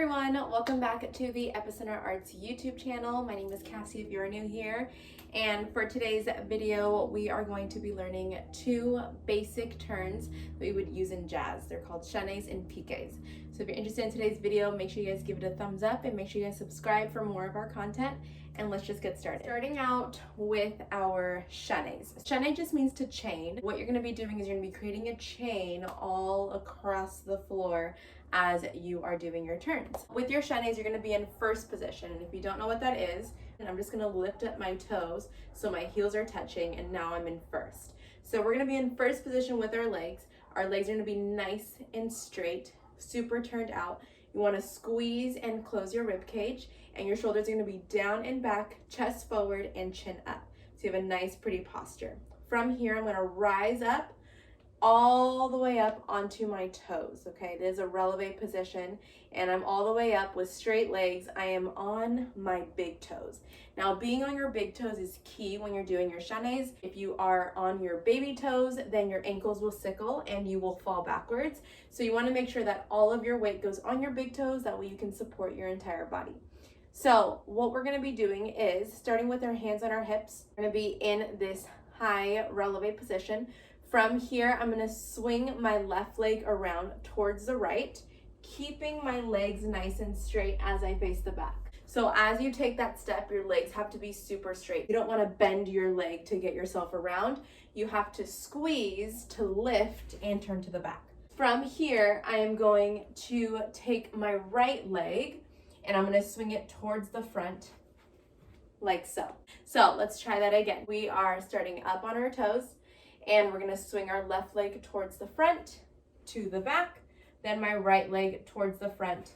everyone, welcome back to the Epicenter Arts YouTube channel. My name is Cassie if you're new here, and for today's video we are going to be learning two basic turns that we would use in jazz. They're called chaines and piques. So if you're interested in today's video, make sure you guys give it a thumbs up and make sure you guys subscribe for more of our content, and let's just get started. Starting out with our chaines. Chaine just means to chain. What you're going to be doing is you're going to be creating a chain all across the floor as you are doing your turns. With your chaines, you're going to be in first position, and if you don't know what that is, and I'm just going to lift up my toes so my heels are touching, and now I'm in first. So we're going to be in first position with our legs. Our legs are going to be nice and straight, super turned out. You want to squeeze and close your rib cage, and your shoulders are going to be down and back, chest forward, and chin up. So you have a nice, pretty posture. From here, I'm going to rise up all the way up onto my toes. Okay, it is a releve position, and I'm all the way up with straight legs. I am on my big toes. Now, being on your big toes is key when you're doing your chaines. If you are on your baby toes, then your ankles will sickle and you will fall backwards. So you want to make sure that all of your weight goes on your big toes. That way you can support your entire body. So what we're going to be doing is starting with our hands on our hips. We're going to be in this high releve position. From here, I'm going to swing my left leg around towards the right, keeping my legs nice and straight as I face the back. So as you take that step, your legs have to be super straight. You don't want to bend your leg to get yourself around. You have to squeeze to lift and turn to the back. From here, I am going to take my right leg and I'm going to swing it towards the front like so. So let's try that again. We are starting up on our toes, and we're gonna swing our left leg towards the front to the back, then my right leg towards the front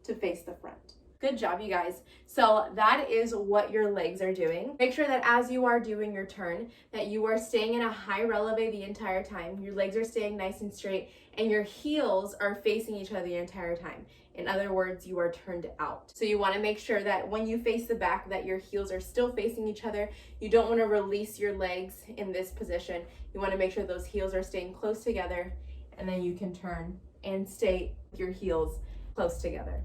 to face the front. Good job, you guys. So that is what your legs are doing. Make sure that as you are doing your turn, that you are staying in a high releve the entire time. Your legs are staying nice and straight, and your heels are facing each other the entire time. In other words, you are turned out. So you want to make sure that when you face the back, that your heels are still facing each other. You don't want to release your legs in this position. You want to make sure those heels are staying close together, and then you can turn and stay with your heels close together.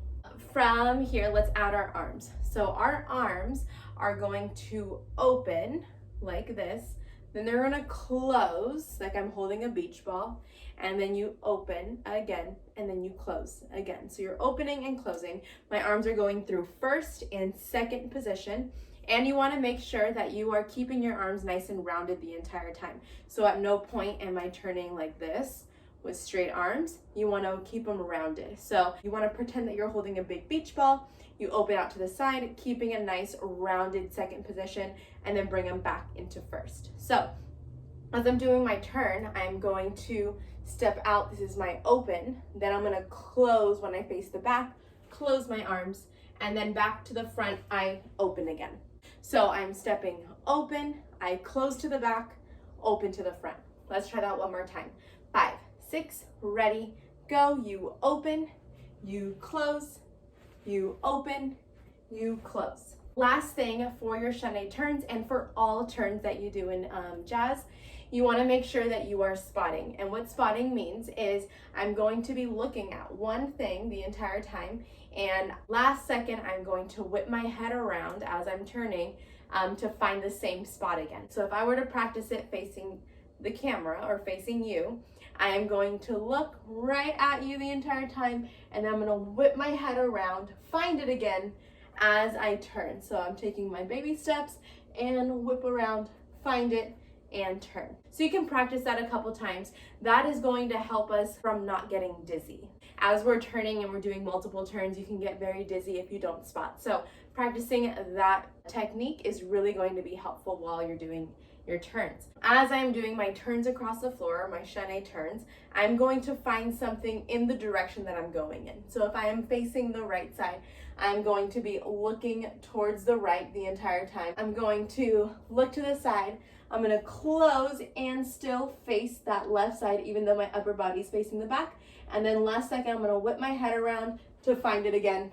From here, let's add our arms. So our arms are going to open like this. Then they're going to close like I'm holding a beach ball, and then you open again, and then you close again. So you're opening and closing. My arms are going through first and second position, and you want to make sure that you are keeping your arms nice and rounded the entire time. So at no point am I turning like this with straight arms. You want to keep them rounded. So you want to pretend that you're holding a big beach ball. You open out to the side, keeping a nice rounded second position, and then bring them back into first. So as I'm doing my turn, I'm going to step out. This is my open. Then I'm going to close when I face the back, close my arms, and then back to the front, I open again. So I'm stepping open, I close to the back, open to the front. Let's try that one more time. 5, 6, ready, go. You open, you close, you open, you close. Last thing for your chaine turns, and for all turns that you do in jazz, you want to make sure that you are spotting. And what spotting means is I'm going to be looking at one thing the entire time, and last second I'm going to whip my head around as I'm turning to find the same spot again. So if I were to practice it facing the camera or facing you, I am going to look right at you the entire time, and I'm going to whip my head around, find it again as I turn. So I'm taking my baby steps and whip around, find it, and turn. So you can practice that a couple times. That is going to help us from not getting dizzy. As we're turning and we're doing multiple turns, you can get very dizzy if you don't spot. So practicing that technique is really going to be helpful while you're doing your turns. As I'm doing my turns across the floor, my chaine turns, I'm going to find something in the direction that I'm going in. So if I am facing the right side, I'm going to be looking towards the right the entire time. I'm going to look to the side. I'm going to close and still face that left side even though my upper body is facing the back. And then last second, I'm going to whip my head around to find it again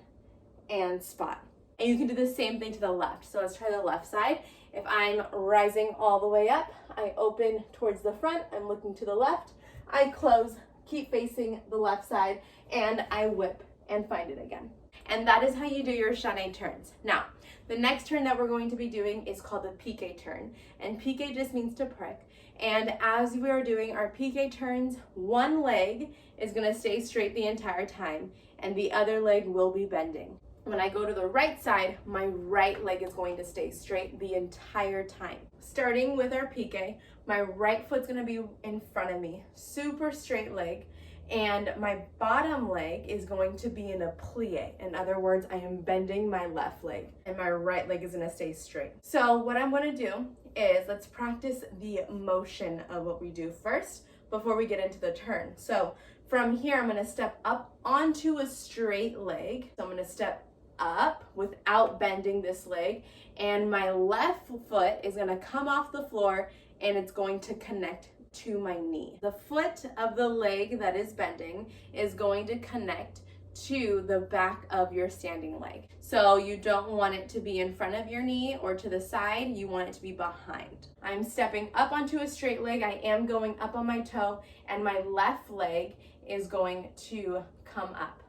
and spot. And you can do the same thing to the left. So let's try the left side. If I'm rising all the way up, I open towards the front, I'm looking to the left, I close, keep facing the left side, and I whip and find it again. And that is how you do your chaine turns. Now, the next turn that we're going to be doing is called the pique turn. And pique just means to prick. And as we are doing our pique turns, one leg is going to stay straight the entire time and the other leg will be bending. When I go to the right side, my right leg is going to stay straight the entire time. Starting with our pique, my right foot's going to be in front of me, super straight leg, and my bottom leg is going to be in a plie. In other words, I am bending my left leg and my right leg is going to stay straight. So what I'm going to do is let's practice the motion of what we do first before we get into the turn. So from here, I'm going to step up onto a straight leg. So I'm going to step up without bending this leg, and my left foot is going to come off the floor and it's going to connect to my knee. The foot of the leg that is bending is going to connect to the back of your standing leg. So you don't want it to be in front of your knee or to the side, you want it to be behind. I'm stepping up onto a straight leg, I am going up on my toe, and my left leg is going to come up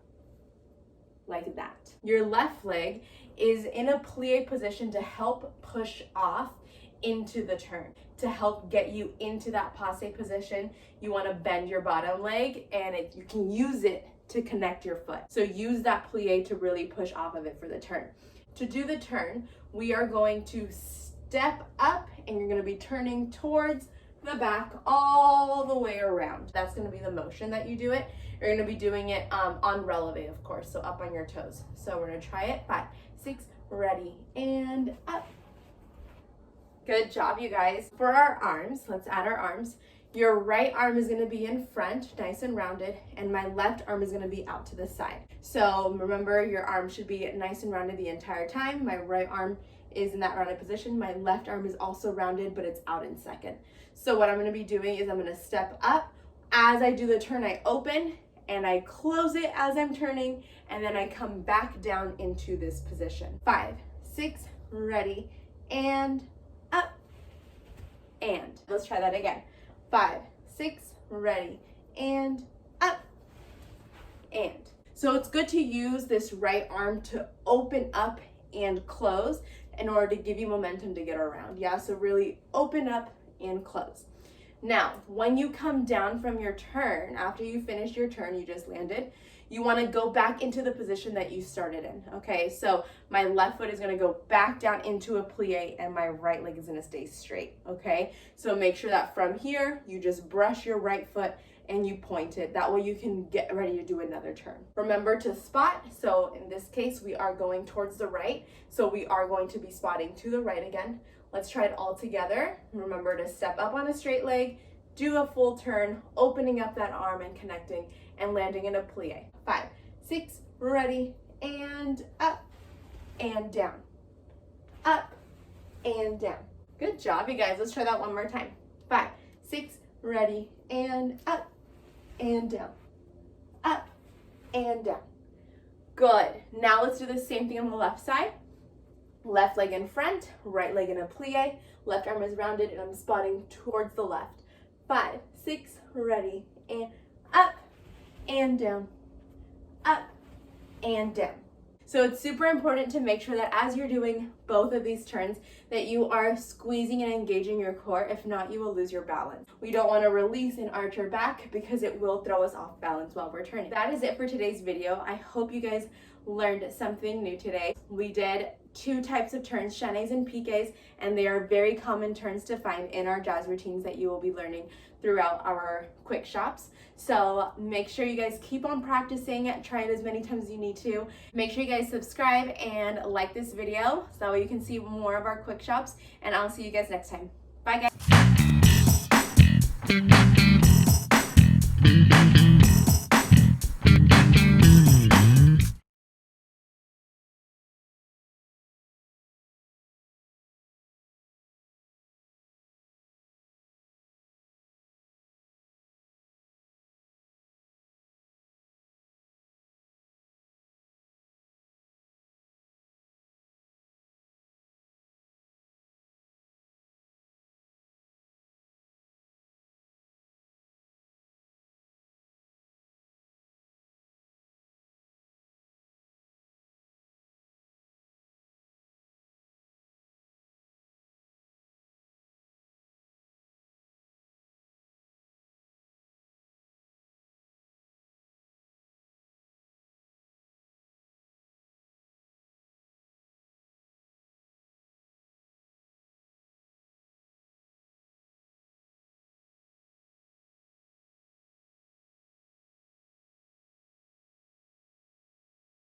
like that. Your left leg is in a plie position to help push off into the turn. To help get you into that passe position, you want to bend your bottom leg, and you can use it to connect your foot. So use that plie to really push off of it for the turn. To do the turn, we are going to step up and you're going to be turning towards the back all the way around. That's going to be the motion that you do it. You're going to be doing it on releve, of course, so up on your toes. So we're going to try it. 5, 6, ready, and up. Good job, you guys. For our arms, let's add our arms. Your right arm is going to be in front, nice and rounded, and my left arm is going to be out to the side. So remember, your arm should be nice and rounded the entire time. My right arm is in that rounded position. My left arm is also rounded, but it's out in second. So what I'm going to be doing is I'm going to step up. As I do the turn, I open and I close it as I'm turning, and then I come back down into this position. 5, 6, ready, and up, and. Let's try that again. 5, 6, ready, and up, and. So it's good to use this right arm to open up and close in order to give you momentum to get around. Yeah, so really open up and close. Now, when you come down from your turn, after you finish your turn, you just landed, you want to go back into the position that you started in, okay? So my left foot is going to go back down into a plie and my right leg is going to stay straight, okay? So make sure that from here, you just brush your right foot and you point it. That way you can get ready to do another turn. Remember to spot. So in this case, we are going towards the right. So we are going to be spotting to the right again. Let's try it all together. Remember to step up on a straight leg, do a full turn, opening up that arm and connecting and landing in a plie. 5, 6, ready, and up and down, up and down. Good job, you guys. Let's try that one more time. 5, 6, ready, and up and down, up and down. Good. Now let's do the same thing on the left side. Left leg in front, right leg in a plie, left arm is rounded and I'm spotting towards the left. 5, 6, ready, and up and down, up and down. So it's super important to make sure that as you're doing both of these turns that you are squeezing and engaging your core. If not, you will lose your balance. We don't want to release and arch our back because it will throw us off balance while we're turning. That is it for today's video. I hope you guys learned something new today. We did 2 types of turns, chaines and piques, and they are very common turns to find in our jazz routines that you will be learning throughout our quick shops. So make sure you guys keep on practicing, try it as many times as you need to. Make sure you guys subscribe and like this video so that way you can see more of our quick shops, and I'll see you guys next time. Bye guys.